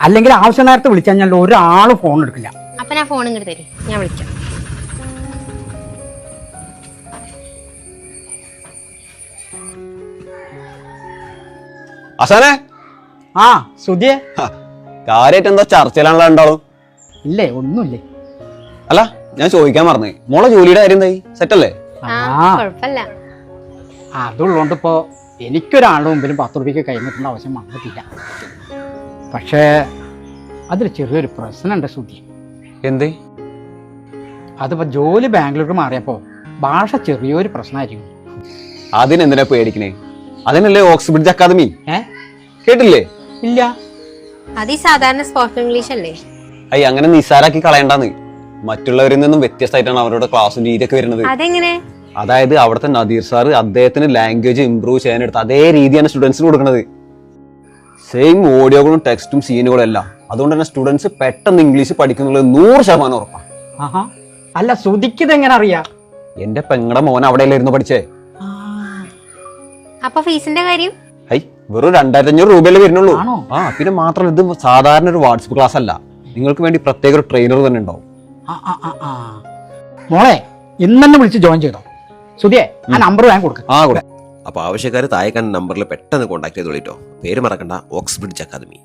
അല്ലെങ്കിൽ ആവശ്യ നേരത്തെ വിളിച്ചാൽ ഞാൻ ഒരാളും ഫോൺ എടുക്കില്ല. അപ്പൊ ഞാൻ ഫോൺ ഇങ്ങോട്ട് തരും, ഞാൻ വിളിക്കാം. അസാനെ ആ സുധിയെ, കാര്യമായിട്ട് എന്താ ചർച്ചയിലാണല്ലോ ഉണ്ടാവും? ഇല്ലേ ഒന്നുമില്ലേ. അല്ല ഞാൻ ചോദിക്കാൻ മറന്നേ, മോളെ ജോലിയുടെ കാര്യം എന്തായി? സെറ്റല്ലേ? കുഴപ്പമില്ല. അതുള്ളതുകൊണ്ട് ഇപ്പോ എനിക്കൊരാളുടെ മുമ്പിലും 10 രൂപയ്ക്ക് കൈമിട്ടേണ്ട ആവശ്യം വന്നിട്ടില്ല. പക്ഷേ അതിൽ ചെറിയൊരു പ്രശ്നമുണ്ട് സുധി. എന്തേ? അതിപ്പോ ജോലി ബാംഗ്ലൂർക്ക് മാറിയപ്പോ ഭാഷ ചെറിയൊരു പ്രശ്നമായിരിക്കും. അതിനെന്തിനാ പേടിക്കണേ? അതിനല്ലേ ഓക്സ്ബ്രിഡ്ജ് അക്കാദമി. കേട്ടില്ലേ? ഇല്ല. അത് ഈ സാധാരണ സ്പോക്കൺ ഇംഗ്ലീഷ് അല്ലേ? അങ്ങനെ നിസ്സാരാക്കി കളയണ്ടാന്ന്. മറ്റുള്ളവരിൽ നിന്നും വ്യത്യസ്തമായിട്ടാണ് അവരുടെ ക്ലാസ്സും രീതിയൊക്കെ വരുന്നത്. അതെങ്ങനെ? അതായത് അവിടുത്തെ നദീർ സാറ് അദ്ദേഹത്തിന് ലാംഗ്വേജ് ഇംപ്രൂവ് ചെയ്യാനെടുത്ത് അതേ രീതിയാണ് സ്റ്റുഡൻസിന് കൊടുക്കുന്നത്. സെയിം ഓഡിയോകളും ടെക്സ്റ്റും സീനുകളും എല്ലാം. അതുകൊണ്ട് തന്നെ സ്റ്റുഡൻസ് പെട്ടെന്ന് ഇംഗ്ലീഷ് പഠിക്കുന്നുള്ളത് 100% ഉറപ്പാണ്. അല്ല സുധിക്ക് ഇതെങ്ങനെ അറിയാം? എന്റെ പെങ്ങടെ മോൻ അവിടെയല്ലായിരുന്നു പഠിച്ചേ. അപ്പൊ ഫീസിന്റെ കാര്യം? വെറും 2500 രൂപയല്ലേ വരുന്നുള്ളൂ. പിന്നെ മാത്രമല്ല ഇത് സാധാരണ ഒരു വാട്സപ്പ് ക്ലാസ് അല്ല. നിങ്ങൾക്ക് വേണ്ടി പ്രത്യേക ഒരു ട്രെയിനർ തന്നെ ഉണ്ടാവും. മോളെ ഇന്ന് തന്നെ വിളിച്ച് ജോയിൻ ചെയ്തോ. സുധിയെ ആ നമ്പർ ഞാൻ കൊടുക്കാം. അപ്പൊ ആവശ്യക്കാർ താഴെ കണ്ട നമ്പറിൽ പെട്ടെന്ന് കോൺടാക്ട് ചെയ്തോളിട്ടോ. പേര് മറക്കണ്ട, ഓക്സ്ബ്രിഡ്ജ് അക്കാദമി.